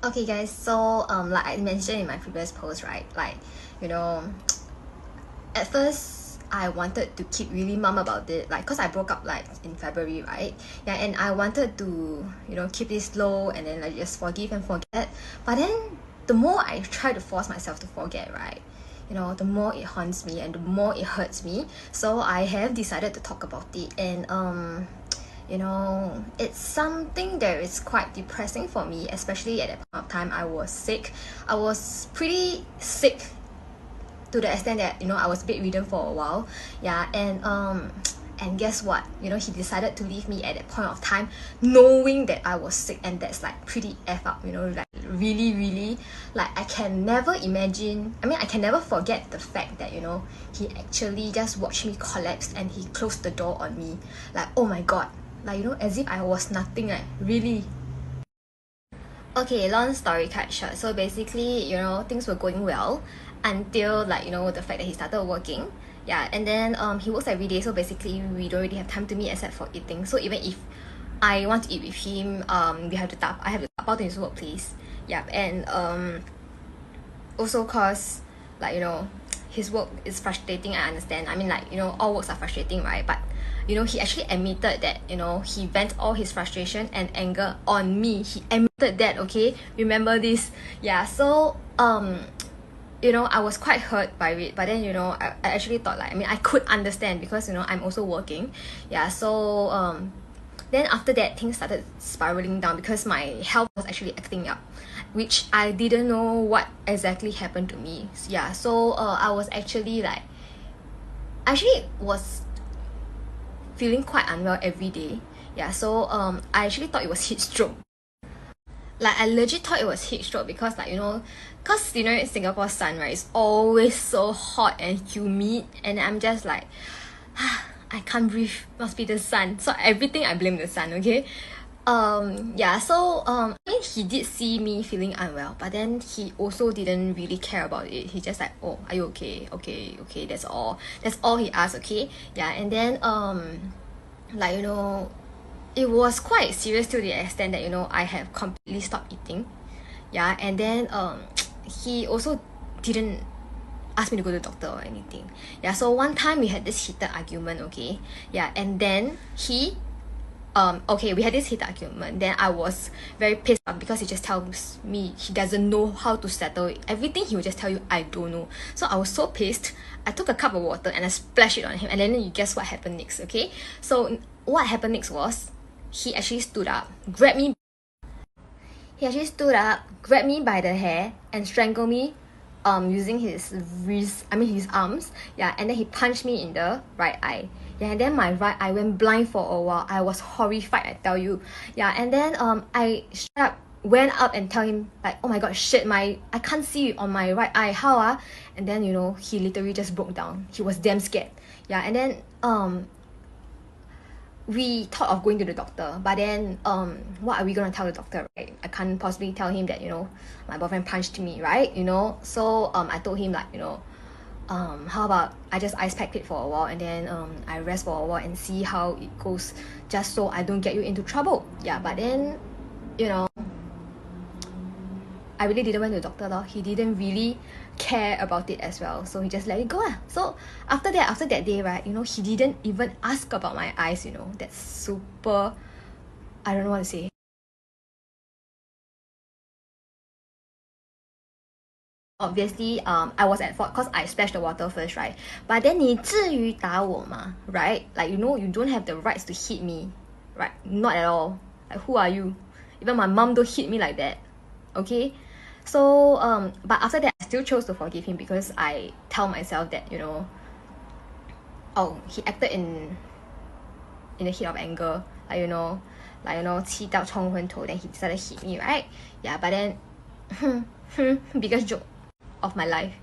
Okay guys, so like I mentioned in my previous post, right, like you know at first I wanted to keep really mum about it, like because I broke up like in February, right? Yeah, and I wanted to keep this low and then like just forgive and forget. But then the more I try to force myself to forget, right, the more it haunts me and the more it hurts me. So I have decided to talk about it, and it's something that is quite depressing for me, especially at that point of time. I was sick. I was pretty sick to the extent that I was bedridden for a while. Yeah, and guess what, he decided to leave me at that point of time, knowing that I was sick. And that's like pretty f up, like really really, like I can never imagine, I can never forget the fact that he actually just watched me collapse and he closed the door on me. Like, oh my god, like as if I was nothing, like really. Okay, long story cut short. So basically, things were going well until like the fact that he started working. Yeah, and then he works every day, so basically we don't really have time to meet except for eating. So even if I want to eat with him, I have to tap out to his workplace. Yeah, and also cause like his work is frustrating. I understand. I mean, like all works are frustrating, right? But he actually admitted that he vents all his frustration and anger on me. He admitted that. Okay, remember this. Yeah. So I was quite hurt by it, but then I actually thought, like, I could understand because I'm also working. Yeah. So then after that, things started spiraling down because my health was actually acting up, which I didn't know what exactly happened to me. Yeah, so I was actually like, was feeling quite unwell every day. Yeah, so I actually thought it was heat stroke. Like, I legit thought it was heat stroke because, like, because in Singapore sun, right, it's always so hot and humid, and I'm just like, I can't breathe, must be the sun. So everything I blame the sun. Okay. Yeah, so I mean, he did see me feeling unwell, but then he also didn't really care about it. He just like, oh, are you okay? Okay, okay, that's all he asked. Okay. Yeah, and then like it was quite serious to the extent that I have completely stopped eating. Yeah, and then he also didn't ask me to go to the doctor or anything. Yeah, so one time we had this heated argument. Okay. Yeah, and then okay, we had this heated argument. Then I was very pissed off because he just tells me he doesn't know how to settle it. Everything he will just tell you, I don't know. So I was so pissed. I took a cup of water and I splashed it on him, and then you guess what happened next. Okay, so what happened next was he actually stood up, grabbed me. He actually stood up, grabbed me by the hair, and strangled me using his wrist, his arms. Yeah, and then he punched me in the right eye. Yeah, and then my right eye went blind for a while. I was horrified, I tell you. Yeah, and then I straight up went up and tell him, like, oh my god, shit, I can't see on my right eye, how and then he literally just broke down. He was damn scared. Yeah, and then we thought of going to the doctor, but then what are we gonna tell the doctor, right? I can't possibly tell him that my boyfriend punched me, right? So I told him, like, how about I just ice pack it for a while, and then I rest for a while and see how it goes, just so I don't get you into trouble. Yeah, but then I really didn't went to the doctor though. He didn't really care about it as well, so he just let it go. So after that day, right, he didn't even ask about my eyes. That's super, I don't know what to say. Obviously I was at fault because I splashed the water first, right? But then 你至于打我吗 right? Like, you don't have the rights to hit me, right? Not at all. Like, who are you? Even my mom don't hit me like that. Okay. So but after that, I still chose to forgive him because I tell myself that oh, he acted in the heat of anger, like 气到冲昏头, then he decided to hit me, right? Yeah, but then biggest joke of my life.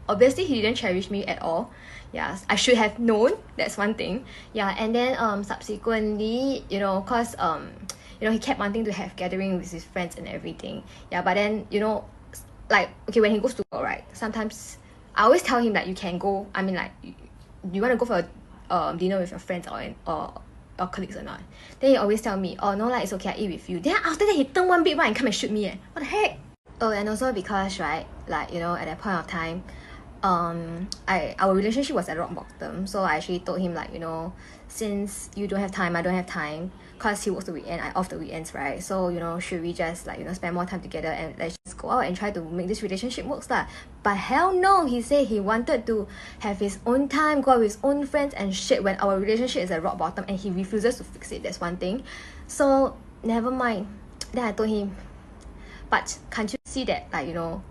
Obviously he didn't cherish me at all. Yeah, I should have known. That's one thing. Yeah, and then subsequently, cause he kept wanting to have gathering with his friends and everything. Yeah, but then like, okay, when he goes to work, right, sometimes I always tell him that you can go, like, you want to go for a dinner with your friends or colleagues or not. Then he always tell me, oh no, like, it's okay, I eat with you. Then after that he turn one big one and come and shoot me. What the heck? Oh, and also because, right, like, you know, at that point of time, our relationship was at rock bottom. So I actually told him, like, you know, since you don't have time, I don't have time, because he works the weekend, I off the weekends, right? So, you know, should we just, like, you know, spend more time together and let's just go out and try to make this relationship work lah. But hell no, he said he wanted to have his own time, go out with his own friends and shit when our relationship is at rock bottom, and he refuses to fix it. That's one thing. So never mind. Then I told him, but can't you see that, like, you know,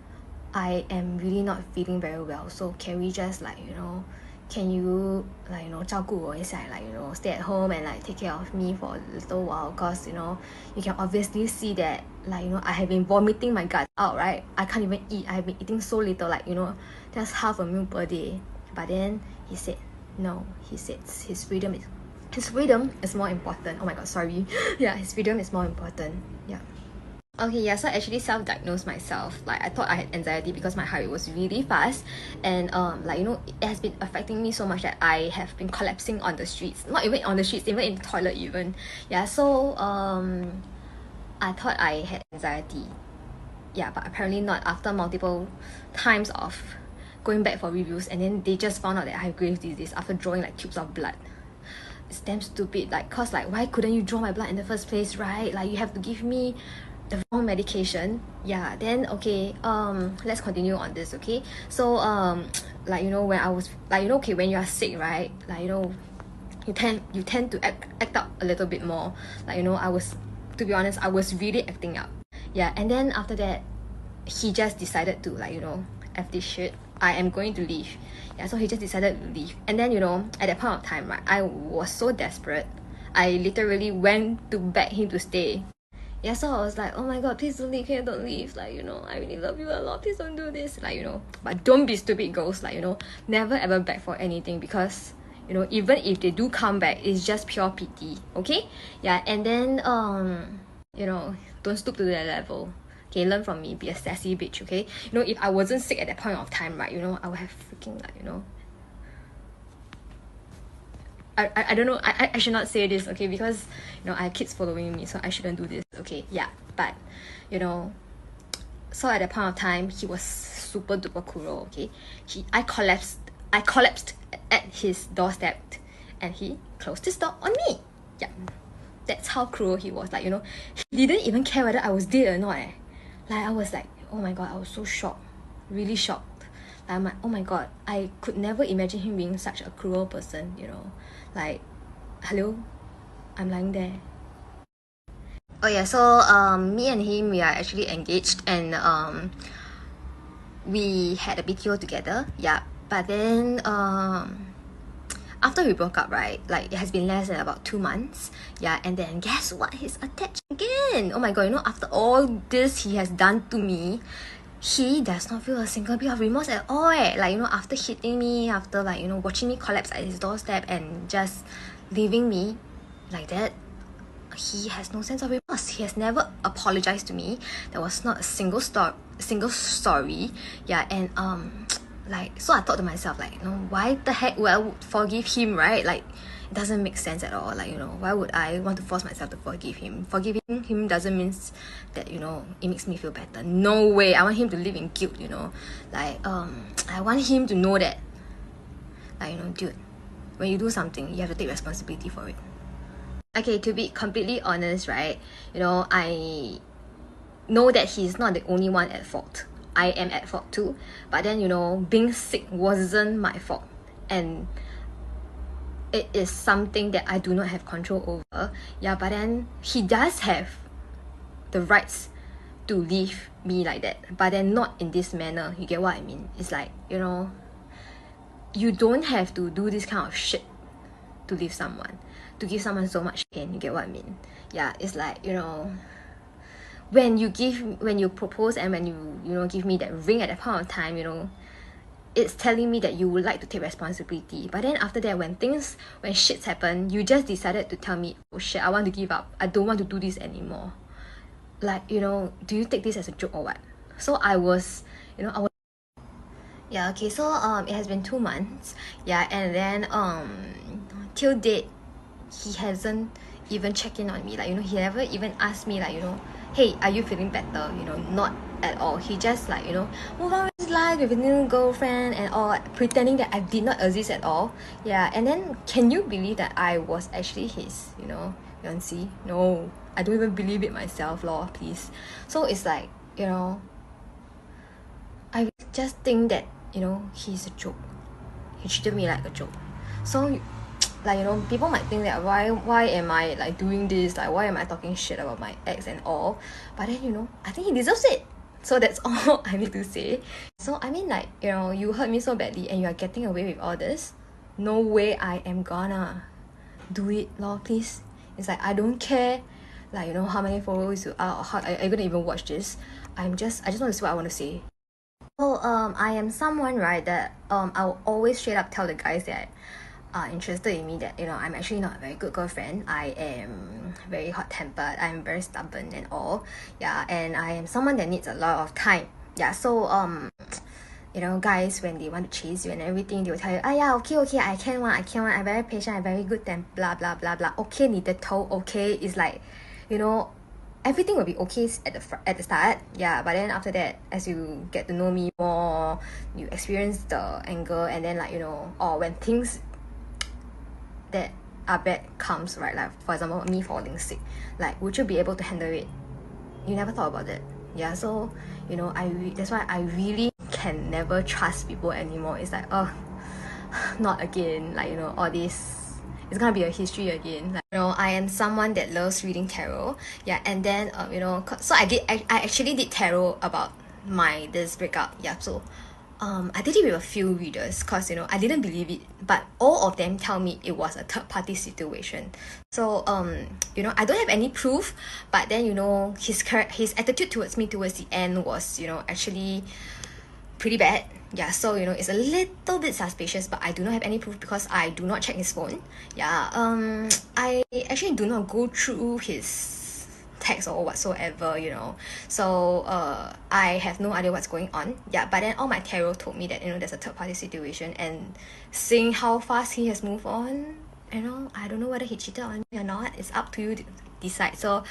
I am really not feeling very well, so can we just, like, you know, can you, like, you know, 照顾我一下, like, you know, stay at home and, like, take care of me for a little while, because, you know, you can obviously see that, like, you know, I have been vomiting my guts out, right? I can't even eat. I have been eating so little, like, you know, just half a meal per day. But then he said no. He said his freedom is more important. Oh my god, sorry. Yeah, his freedom is more important. Yeah. Okay, yeah, so I actually self-diagnosed myself. Like, I thought I had anxiety because my heart rate was really fast, and like, you know, it has been affecting me so much that I have been collapsing on the streets. Not even on the streets, even in the toilet even. Yeah, so I thought I had anxiety. Yeah, but apparently not, after multiple times of going back for reviews, and then they just found out that I have Graves' disease after drawing like tubes of blood. It's damn stupid, like, cause like, why couldn't you draw my blood in the first place, right? Like, you have to give me the wrong medication. Yeah, then okay, let's continue on this. Okay, so like, you know, when I was, like, you know, okay, when you are sick, right, like, you know, you tend to act up a little bit more. Like, you know, to be honest, I was really acting up. Yeah, and then after that, he just decided to, like, you know, F this shit, I am going to leave. Yeah, so he just decided to leave. And then, you know, at that point of time, right, I was so desperate, I literally went to beg him to stay. Yeah, so I was like, oh my god, please don't leave, can you don't leave, like, you know, I really love you a lot, please don't do this, like, you know. But don't be stupid girls, like, you know, never ever beg for anything, because, you know, even if they do come back, it's just pure pity. Okay, yeah. And then you know, don't stoop to that level. Okay, learn from me, be a sassy bitch. Okay, you know, if I wasn't sick at that point of time, right, you know, I would have freaking, like, you know, I don't know, I should not say this, okay, because, you know, I have kids following me, so I shouldn't do this. Okay, yeah. But, you know, so at that point of time, he was super duper cruel. Okay, I collapsed at his doorstep, and he closed his door on me. Yeah, that's how cruel he was. Like, you know, he didn't even care whether I was dead or not. Like, I was like, oh my god, I was so shocked, really shocked. I'm like, oh my god, I could never imagine him being such a cruel person, you know. Like, hello, I'm lying there. Oh yeah, so me and him, we are actually engaged, and we had a BTO together. Yeah, but then after we broke up, right, like, it has been less than about 2 months. Yeah, and then guess what, he's attached again. Oh my god, you know, after all this he has done to me, he does not feel a single bit of remorse at all. Like, you know, after hitting me, after, like, you know, watching me collapse at his doorstep and just leaving me like that, he has no sense of remorse. He has never apologized to me. There was not a single sorry. Yeah, and like, so I thought to myself, like, you know, why the heck would I forgive him, right? Like, it doesn't make sense at all. Like, you know, why would I want to force myself to forgive him? Forgiving him doesn't mean that, you know, it makes me feel better. No way. I want him to live in guilt, you know. Like, I want him to know that, like, you know, dude, when you do something, you have to take responsibility for it. Okay, to be completely honest, right, you know, I know that he's not the only one at fault. I am at fault too. But then, you know, being sick wasn't my fault, and it is something that I do not have control over. Yeah, but then he does have the rights to leave me like that, but then not in this manner. You get what I mean? It's like, you know, you don't have to do this kind of shit to leave someone, to give someone so much pain. You get what I mean? Yeah, it's like, you know, when you propose, and when you know, give me that ring at that point of time, you know, it's telling me that you would like to take responsibility. But then after that, when shits happen, you just decided to tell me, oh shit, I want to give up, I don't want to do this anymore. Like, you know, do you take this as a joke or what? So I was, you know, yeah, okay, so it has been 2 months. Yeah, and then till date, he hasn't even checked in on me. Like, you know, he never even asked me, like, you know, hey, are you feeling better? You know, not at all. He just like, you know, move on with his life with a new girlfriend and all, pretending that I did not exist at all. Yeah, and then can you believe that I was actually his, you know, fiancé? No, I don't even believe it myself, lor, please. So it's like, you know, I just think that, you know, he's a joke. He treated me like a joke. So like, you know, people might think that why am I like doing this, like why am I talking shit about my ex and all, but then, you know, I think he deserves it. So that's all I need to say. So I mean, like, you know, you hurt me so badly and you are getting away with all this. No way I am gonna do it, lor, please. It's like I don't care, like, you know, how many followers you are, or how are you gonna even watch this. I just want to see what I want to say. So I am someone, right, that I'll always straight up tell the guys that are interested in me that, you know, I'm actually not a very good girlfriend. I am very hot-tempered, I'm very stubborn and all. Yeah, and I am someone that needs a lot of time. Yeah, so you know, guys, when they want to chase you and everything, they will tell you, yeah, okay, I can one, I'm very patient, I'm very good, then blah blah blah blah. Okay, 你的头 okay is like, you know, everything will be okay at the start, yeah, but then after that, as you get to know me more, you experience the anger, and then, like, you know, or when things that are bad comes, right, like for example me falling sick, like, would you be able to handle it? You never thought about it. Yeah, so, you know, that's why I really can never trust people anymore. It's like, oh, not again, like, you know, all this, it's gonna be a history again. Like, you know, I am someone that loves reading tarot. Yeah, and then you know, so I actually did tarot about this breakup. Yeah, so I did it with a few readers because, you know, I didn't believe it, but all of them tell me it was a third party situation. So you know, I don't have any proof, but then, you know, his attitude towards me towards the end was, you know, actually pretty bad. Yeah, so, you know, it's a little bit suspicious, but I do not have any proof because I do not check his phone. Yeah, I actually do not go through his text or whatsoever, you know, so I have no idea what's going on. Yeah, but then all my tarot told me that, you know, there's a third party situation, and seeing how fast he has moved on, you know, I don't know whether he cheated on me or not. It's up to you to decide. So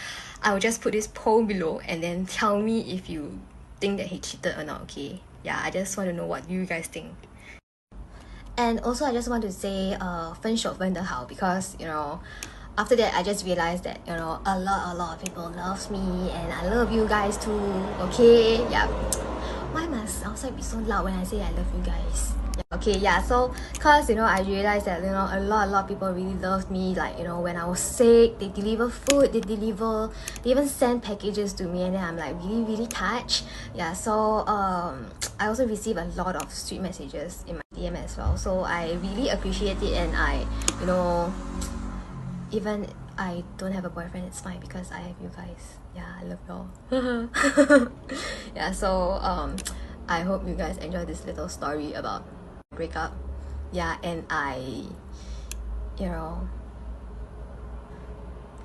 I will just put this poll below and then tell me if you think that he cheated or not. Okay, yeah, I just want to know what you guys think. And also I just want to say 分手分得好, because, you know, after that I just realized that, you know, a lot of people loves me, and I love you guys too. Okay, yeah, why must outside be so loud when I say I love you guys? Okay, yeah, so cause, you know, I realized that, you know, a lot of people really loved me. Like, you know, when I was sick, they deliver food, they even send packages to me, and then I'm like really touched. Yeah, so I also receive a lot of sweet messages in my DM as well, so I really appreciate it. And I, you know, even I don't have a boyfriend, it's fine because I have you guys. Yeah, I love y'all. Yeah, so I hope you guys enjoy this little story about breakup. Yeah, and you know,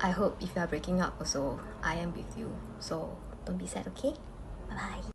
I hope if you are breaking up also, I am with you, so don't be sad. Okay, bye bye.